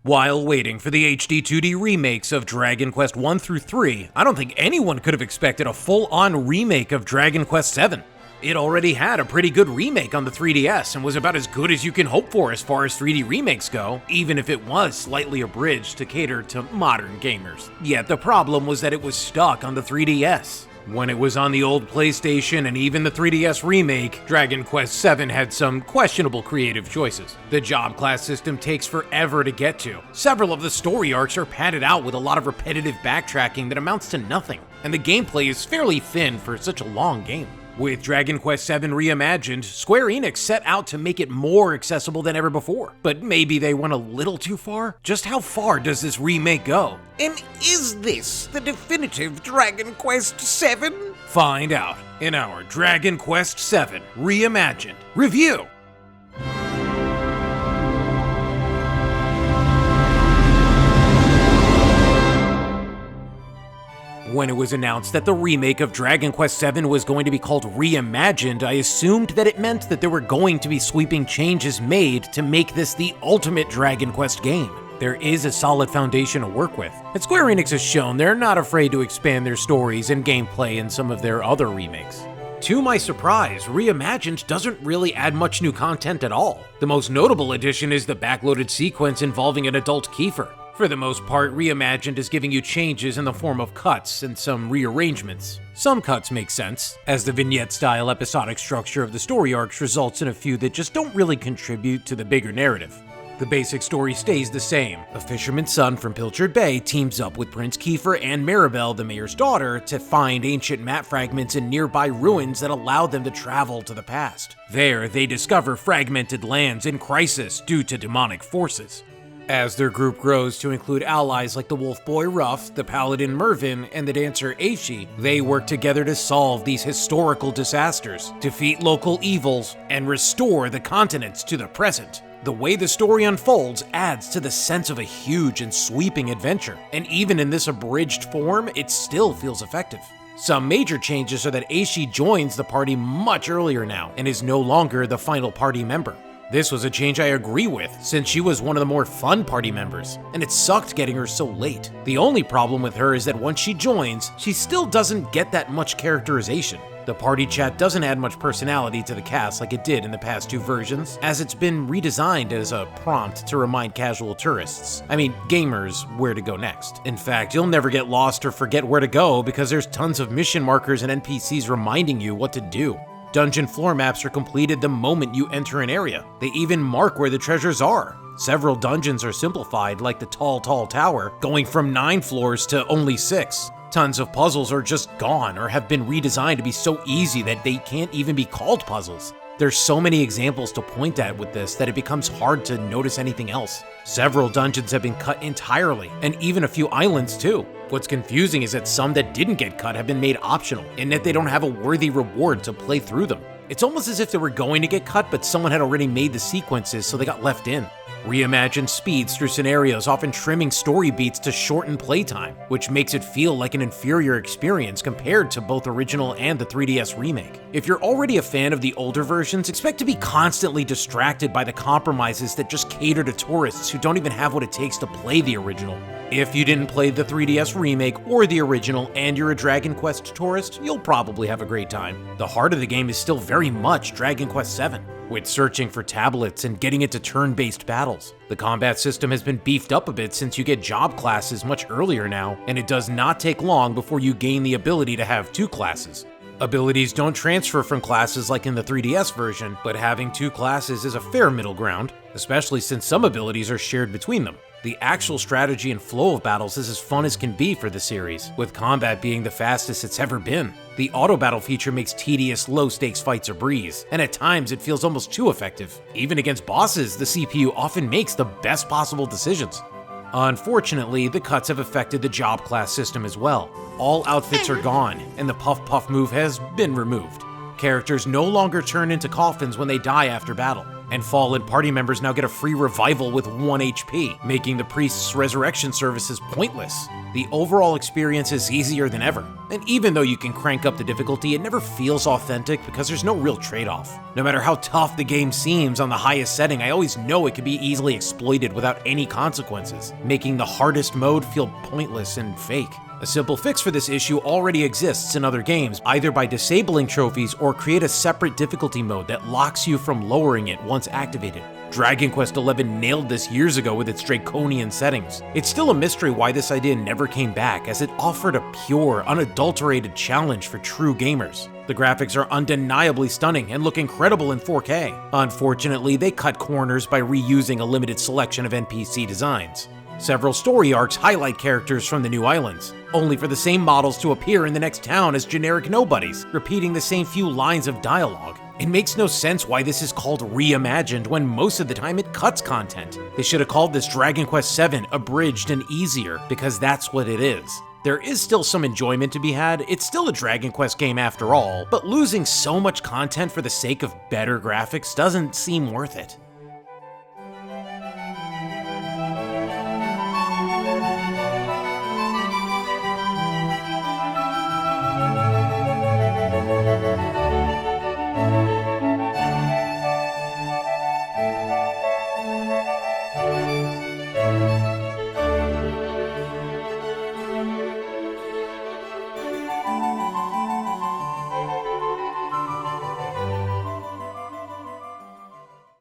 While waiting for the HD 2D remakes of Dragon Quest I through 3, I don't think anyone could have expected a full-on remake of Dragon Quest VII. It already had a pretty good remake on the 3DS and was about as good as you can hope for as far as 3D remakes go, even if it was slightly abridged to cater to modern gamers. Yet the problem was that it was stuck on the 3DS. When it was on the old PlayStation and even the 3DS remake, Dragon Quest VII had some questionable creative choices. The job class system takes forever to get to. Several of the story arcs are padded out with a lot of repetitive backtracking that amounts to nothing, and the gameplay is fairly thin for such a long game. With Dragon Quest VII Reimagined, Square Enix set out to make it more accessible than ever before, but maybe they went a little too far? Just how far does this remake go? And is this the definitive Dragon Quest VII? Find out in our Dragon Quest VII Reimagined review. When it was announced that the remake of Dragon Quest VII was going to be called Reimagined, I assumed that it meant that there were going to be sweeping changes made to make this the ultimate Dragon Quest game. There is a solid foundation to work with, and Square Enix has shown they're not afraid to expand their stories and gameplay in some of their other remakes. To my surprise, Reimagined doesn't really add much new content at all. The most notable addition is the backloaded sequence involving an adult Kiefer. For the most part, Reimagined is giving you changes in the form of cuts and some rearrangements. Some cuts make sense, as the vignette-style episodic structure of the story arcs results in a few that just don't really contribute to the bigger narrative. The basic story stays the same. A fisherman's son from Pilchard Bay teams up with Prince Kiefer and Maribel, the mayor's daughter, to find ancient map fragments in nearby ruins that allow them to travel to the past. There, they discover fragmented lands in crisis due to demonic forces. As their group grows to include allies like the wolf boy Ruff, the paladin Mervyn, and the dancer Aishi, they work together to solve these historical disasters, defeat local evils, and restore the continents to the present. The way the story unfolds adds to the sense of a huge and sweeping adventure, and even in this abridged form, it still feels effective. Some major changes are that Aishi joins the party much earlier now, and is no longer the final party member. This was a change I agree with, since she was one of the more fun party members, and it sucked getting her so late. The only problem with her is that once she joins, she still doesn't get that much characterization. The party chat doesn't add much personality to the cast like it did in the past two versions, as it's been redesigned as a prompt to remind casual tourists, gamers, where to go next. In fact, you'll never get lost or forget where to go because there's tons of mission markers and NPCs reminding you what to do. Dungeon floor maps are completed the moment you enter an area. They even mark where the treasures are. Several dungeons are simplified, like the Tall Tower, going from 9 floors to only 6. Tons of puzzles are just gone or have been redesigned to be so easy that they can't even be called puzzles. There's so many examples to point at with this that it becomes hard to notice anything else. Several dungeons have been cut entirely, and even a few islands too. What's confusing is that some that didn't get cut have been made optional, and that they don't have a worthy reward to play through them. It's almost as if they were going to get cut, but someone had already made the sequences, so they got left in. Reimagined speeds through scenarios, often trimming story beats to shorten playtime, which makes it feel like an inferior experience compared to both original and the 3DS remake. If you're already a fan of the older versions, expect to be constantly distracted by the compromises that just cater to tourists who don't even have what it takes to play the original. If you didn't play the 3DS remake or the original and you're a Dragon Quest tourist, you'll probably have a great time. The heart of the game is still very much Dragon Quest VII, with searching for tablets and getting into turn-based battles. The combat system has been beefed up a bit since you get job classes much earlier now, and it does not take long before you gain the ability to have 2 classes. Abilities don't transfer from classes like in the 3DS version, but having 2 classes is a fair middle ground, especially since some abilities are shared between them. The actual strategy and flow of battles is as fun as can be for the series, with combat being the fastest it's ever been. The auto battle feature makes tedious, low-stakes fights a breeze, and at times it feels almost too effective. Even against bosses, the CPU often makes the best possible decisions. Unfortunately, the cuts have affected the job class system as well. All outfits are gone, and the Puff Puff move has been removed. Characters no longer turn into coffins when they die after battle, and fallen party members now get a free revival with 1 HP, making the priest's resurrection services pointless. The overall experience is easier than ever, and even though you can crank up the difficulty, it never feels authentic because there's no real trade-off. No matter how tough the game seems on the highest setting, I always know it can be easily exploited without any consequences, making the hardest mode feel pointless and fake. A simple fix for this issue already exists in other games, either by disabling trophies or create a separate difficulty mode that locks you from lowering it once activated. Dragon Quest XI nailed this years ago with its draconian settings. It's still a mystery why this idea never came back, as it offered a pure, unadulterated challenge for true gamers. The graphics are undeniably stunning and look incredible in 4K. Unfortunately, they cut corners by reusing a limited selection of NPC designs. Several story arcs highlight characters from the new islands, only for the same models to appear in the next town as generic nobodies, repeating the same few lines of dialogue. It makes no sense why this is called Reimagined when most of the time it cuts content. They should have called this Dragon Quest VII Abridged and Easier, because that's what it is. There is still some enjoyment to be had, it's still a Dragon Quest game after all, but losing so much content for the sake of better graphics doesn't seem worth it.